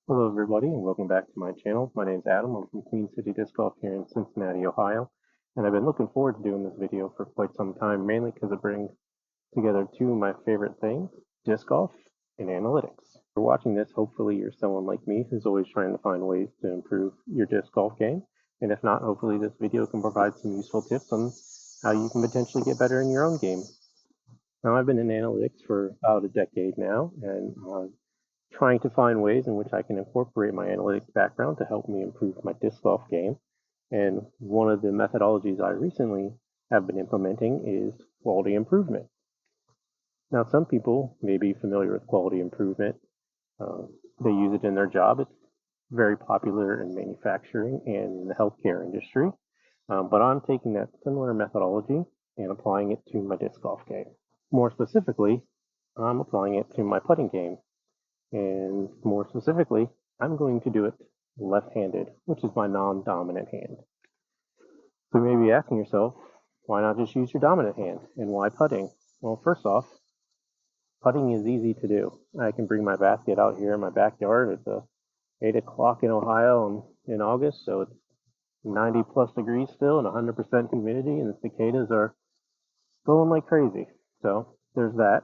Hello everybody and welcome back to my channel. My name is Adam. I'm from Queen City Disc Golf here in Cincinnati, Ohio. And I've been looking forward to doing this video for quite some time, mainly because it brings together two of my favorite things, disc golf and analytics. If you're watching this, hopefully you're someone like me who's always trying to find ways to improve your disc golf game. And if not, hopefully this video can provide some useful tips on how you can potentially get better in your own game. Now, I've been in analytics for about a decade now, and trying to find ways in which I can incorporate my analytics background to help me improve my disc golf game. And one of the methodologies I recently have been implementing is quality improvement. Now, some people may be familiar with quality improvement. They use it in their job. It's very popular in manufacturing and in the healthcare industry. But I'm taking that similar methodology and applying it to my disc golf game. More specifically, I'm applying it to my putting game. And more specifically, I'm going to do it left-handed, which is my non-dominant hand. So you may be asking yourself, why not just use your dominant hand? And why putting? Well, first off, putting is easy to do. I can bring my basket out here in my backyard. It's 8 o'clock in Ohio in August, so it's 90 plus degrees still and 100% humidity, and the cicadas are going like crazy. So there's that.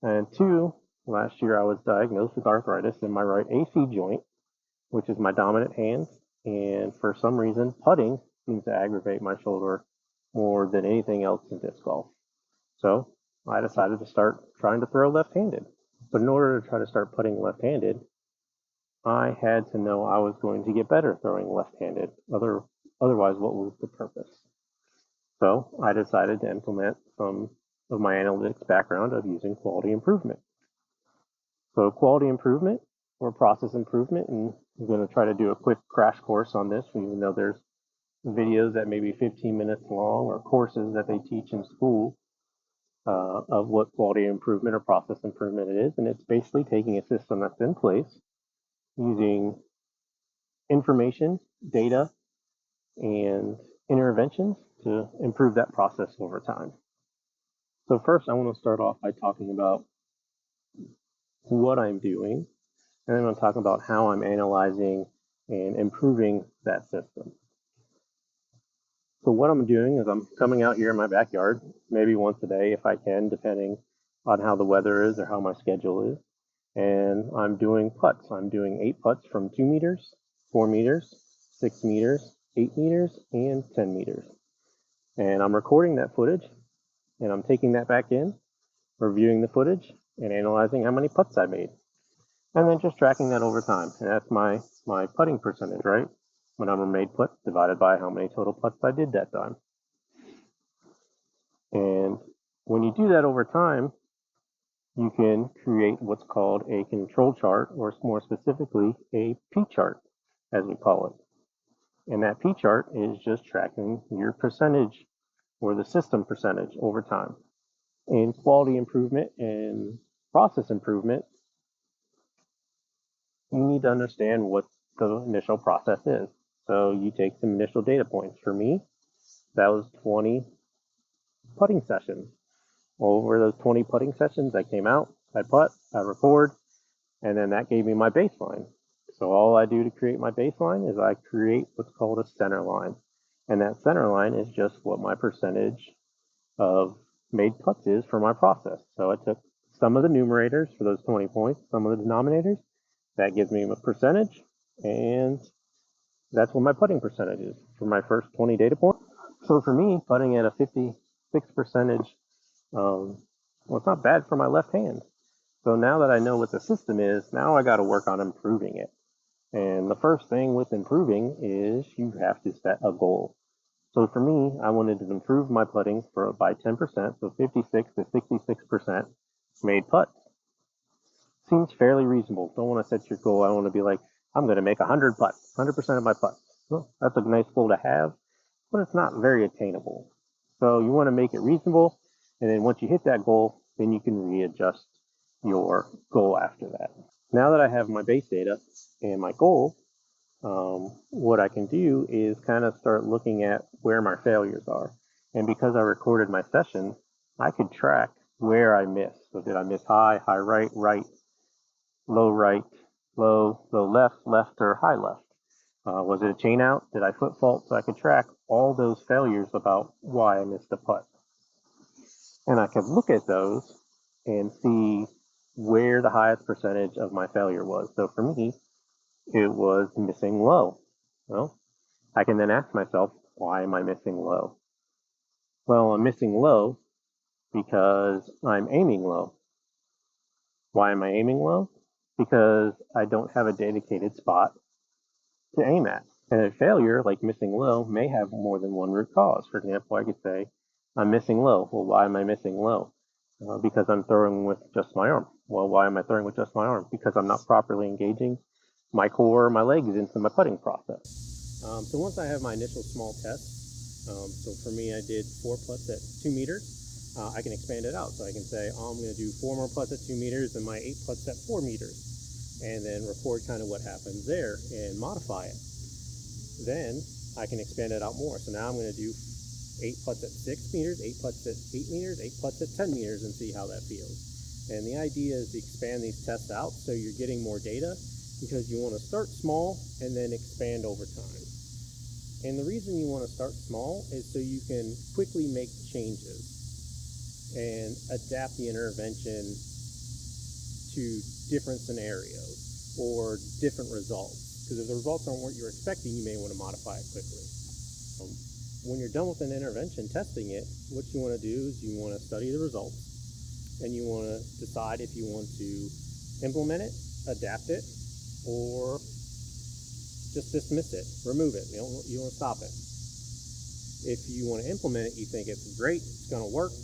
And two, last year I was diagnosed with arthritis in my right AC joint, which is my dominant hand, and for some reason, putting seems to aggravate my shoulder more than anything else in disc golf. So I decided to start trying to throw left-handed. But in order to try to start putting left-handed, I had to know I was going to get better throwing left-handed. Otherwise, what was the purpose? So I decided to implement some of my analytics background of using quality improvement. So quality improvement or process improvement, and I'm going to try to do a quick crash course on this, even though there's videos that may be 15 minutes long or courses that they teach in school of what quality improvement or process improvement it is. And it's basically taking a system that's in place, using information, data, and interventions to improve that process over time. So first, I want to start off by talking about what I'm doing, and then I'm going to talk about how I'm analyzing and improving that system. So what I'm doing is I'm coming out here in my backyard, maybe once a day if I can, depending on how the weather is or how my schedule is. And I'm doing putts. I'm doing 8 putts from 2 meters, 4 meters, 6 meters, 8 meters, and 10 meters. And I'm recording that footage, and I'm taking that back in, reviewing the footage, and analyzing how many putts I made. And then just tracking that over time. And that's my putting percentage, right? My number made putts divided by how many total putts I did that time. And when you do that over time, you can create what's called a control chart, or more specifically, a P chart, as we call it. And that P chart is just tracking your percentage or the system percentage over time. In quality improvement and process improvement, you need to understand what the initial process is. So you take some initial data points. For me, that was 20 putting sessions. Over those 20 putting sessions, I came out, I putt, I record, and then that gave me my baseline. So all I do to create my baseline is I create what's called a center line. And that center line is just what my percentage of made putts is for my process. So I took some of the numerators for those 20 points, some of the denominators. That gives me a percentage, and that's what my putting percentage is for my first 20 data points. So for me, putting at a 56 percentage, well, it's not bad for my left hand. So now that I know what the system is, now I got to work on improving it. And the first thing with improving is you have to set a goal. So for me, I wanted to improve my putting by 10%, so 56 to 66% made putts. Seems fairly reasonable. Don't want to set your goal. I want to be like, I'm going to make 100 putts, 100% of my putts. Well, that's a nice goal to have, but it's not very attainable. So you want to make it reasonable, and then once you hit that goal, then you can readjust your goal after that. Now that I have my base data and my goal, what I can do is kind of start looking at where my failures are. And because I recorded my session, I could track where I missed. So did I miss high, high right, right, low right, low, low left, left, or high left? Was it a chain out? Did I foot fault? So I could track all those failures about why I missed a putt. And I could look at those and see where the highest percentage of my failure was. So for me, it was missing low. Well, I can then ask myself, why am I missing low? Well, I'm missing low because I'm aiming low. Why am I aiming low? Because I don't have a dedicated spot to aim at. And a failure, like missing low, may have more than one root cause. For example, I could say, I'm missing low. Well, why am I missing low? Because I'm throwing with just my arm. Well, why am I throwing with just my arm? Because I'm not properly engaging my core or my legs into my putting process. So once I have my initial small test, so for me I did 4 putts at 2 meters, I can expand it out. So I can say, I'm going to do 4 more putts at 2 meters and my 8 putts at 4 meters, and then record kind of what happens there and modify it. Then I can expand it out more. So now I'm going to do 8 putts at 6 meters, 8 putts at 8 meters, 8 putts at 10 meters, and see how that feels. And the idea is to expand these tests out so you're getting more data, because you want to start small and then expand over time. And the reason you want to start small is so you can quickly make changes and adapt the intervention to different scenarios or different results. Because if the results aren't what you're expecting, you may want to modify it quickly. When you're done with an intervention, testing it, what you want to do is you want to study the results, and you want to decide if you want to implement it, adapt it, or just dismiss it, remove it. You want to stop it. If you want to implement it, you think it's great, it's going to work,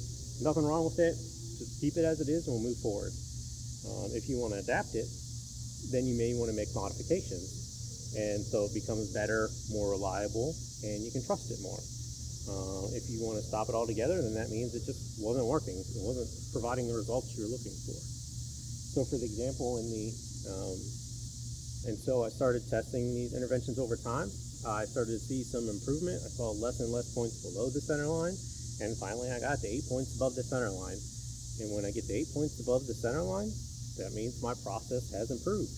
nothing wrong with it, just keep it as it is and we'll move forward. If you want to adapt it, then you may want to make modifications. And so it becomes better, more reliable, and you can trust it more. If you want to stop it altogether, then that means it just wasn't working. It wasn't providing the results you were looking for. So for the example and so I started testing these interventions over time. I started to see some improvement. I saw less and less points below the center line, and finally I got to 8 points above the center line. And when I get to 8 points above the center line, that means my process has improved.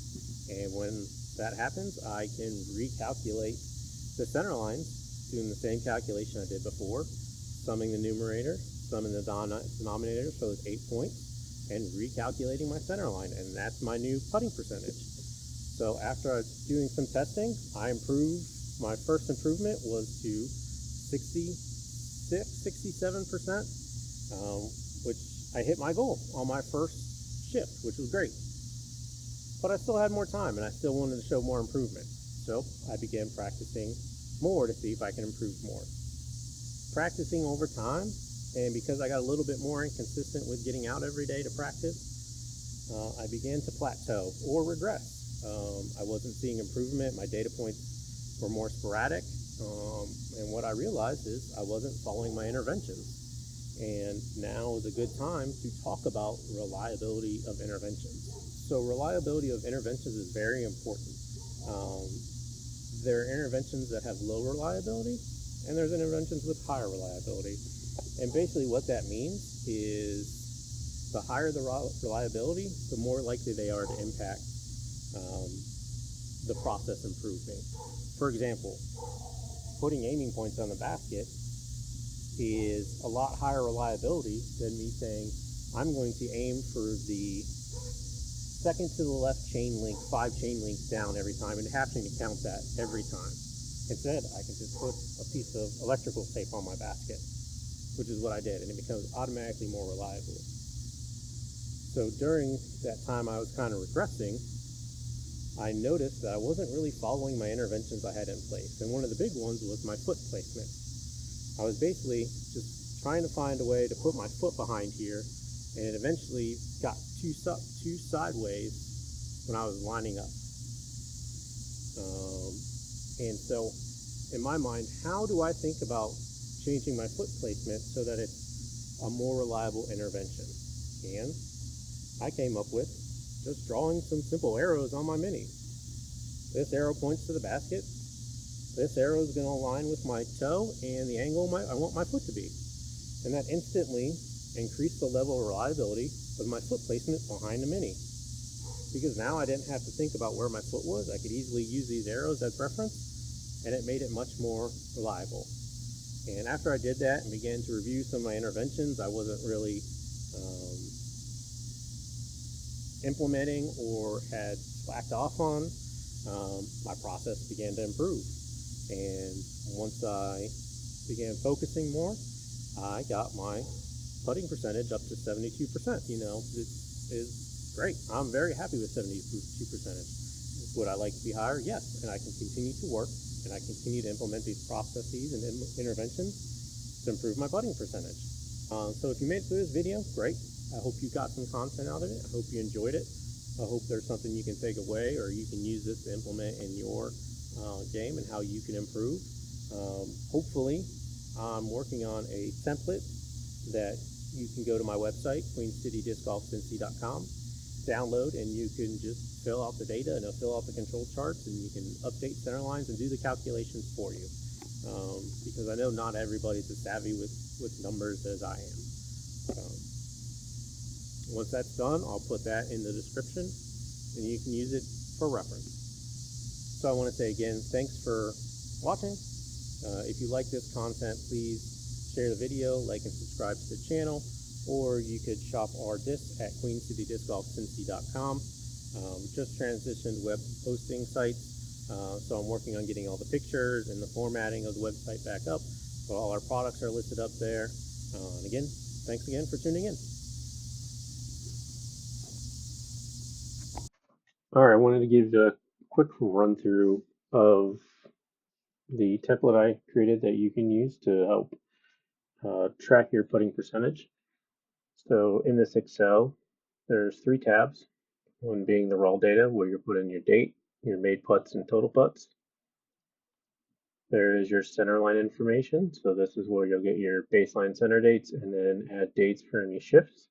And when that happens, I can recalculate the center lines, doing the same calculation I did before, summing the numerator, summing the denominator, so it's 8 points, and recalculating my center line, and that's my new putting percentage. So after I was doing some testing, I improved. My first improvement was to 67%, which I hit my goal on my first shift, which was great. But I still had more time, and I still wanted to show more improvement. So I began practicing more to see if I can improve more. Practicing over time, and because I got a little bit more inconsistent with getting out every day to practice, I began to plateau or regress. I wasn't seeing improvement. My data points were more sporadic. And what I realized is I wasn't following my interventions. And now is a good time to talk about reliability of interventions. So reliability of interventions is very important. There are interventions that have low reliability, and there's interventions with higher reliability. And basically what that means is the higher the reliability, the more likely they are to impact the process improving. For example, putting aiming points on the basket is a lot higher reliability than me saying, I'm going to aim for the second to the left chain link, 5 chain links down every time, and having to count that every time. Instead, I can just put a piece of electrical tape on my basket, which is what I did, and it becomes automatically more reliable. So during that time I was kind of regressing, I noticed that I wasn't really following my interventions I had in place. And one of the big ones was my foot placement. I was basically just trying to find a way to put my foot behind here, and it eventually got too sideways when I was lining up. And so in my mind, how do I think about changing my foot placement so that it's a more reliable intervention? And I came up with just drawing some simple arrows on my mini. This arrow points to the basket. This arrow is going to align with my toe and the angle I want my foot to be. And that instantly increased the level of reliability of my foot placement behind the mini. because now I didn't have to think about where my foot was. I could easily use these arrows as reference, and it made it much more reliable. And after I did that and began to review some of my interventions I wasn't really um, implementing or had slacked off on, my process began to improve. And once I began focusing more, I got my putting percentage up to 72%. It is great. I'm very happy with 72 percentage. Would I like to be higher? Yes. And I can continue to work and I continue to implement these processes and interventions to improve my putting percentage. So if you made it through this video, great. I hope you got some content out of it. I hope you enjoyed it. I hope there's something you can take away or you can use this to implement in your game and how you can improve. Hopefully, I'm working on a template that you can go to my website, queencitydiscgolfcincy.com, download, and you can just fill out the data and it'll fill out the control charts and you can update center lines and do the calculations for you. Because I know not everybody's as savvy with numbers as I am. Once that's done, I'll put that in the description and you can use it for reference. So I want to say again, thanks for watching. If you like this content, please share the video, like and subscribe to the channel, or you could shop our discs at queencitydiscgolfcincy.com. Just transitioned web hosting sites, so I'm working on getting all the pictures and the formatting of the website back up, so all our products are listed up there. And again, thanks again for tuning in. All right, I wanted to give a quick run through of the template I created that you can use to help track your putting percentage. So in this Excel, there's 3 tabs, one being the raw data where you put in your date, your made putts and total putts. There is your center line information, so this is where you'll get your baseline center dates and then add dates for any shifts.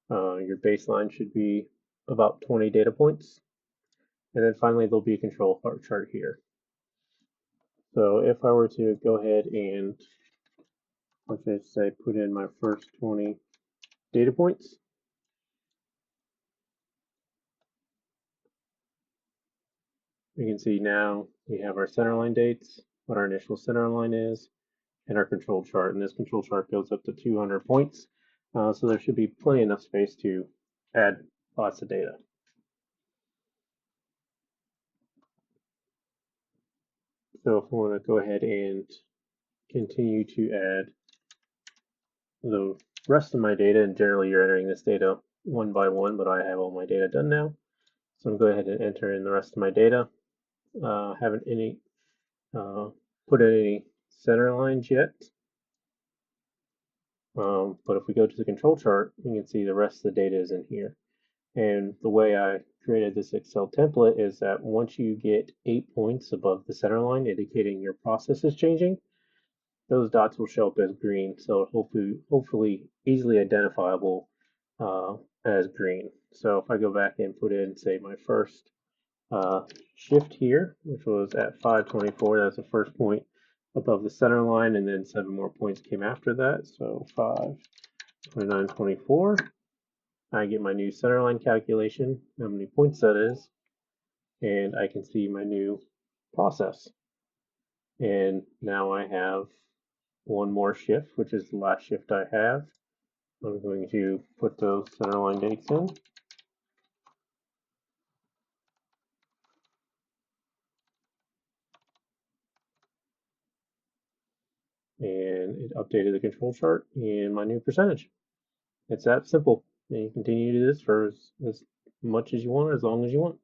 Your baseline should be about 20 data points. And then finally there'll be a control chart here. So if I were to go ahead and, let's just say, put in my first 20 data points, you can see now we have our centerline dates, what our initial centerline is, and our control chart. And this control chart goes up to 200 points. So there should be plenty enough space to add lots of data. So if I want to go ahead and continue to add the rest of my data, and generally you're entering this data one by one, but I have all my data done now. So I'm going to go ahead and enter in the rest of my data. Haven't put in any center lines yet. But if we go to the control chart, you can see the rest of the data is in here. And the way I created this Excel template is that once you get 8 points above the center line, indicating your process is changing, those dots will show up as green, so hopefully easily identifiable as green. So if I go back and put in, say, my first shift here, which was at 524, that's the first point above the center line, and then 7 more points came after that, so 5, 29, 24. I get my new center line calculation, how many points that is, and I can see my new process. And now I have one more shift, which is the last shift I have. I'm going to put those center line dates in. And it updated the control chart and my new percentage. It's that simple. And you continue to do this for as much as you want, as long as you want.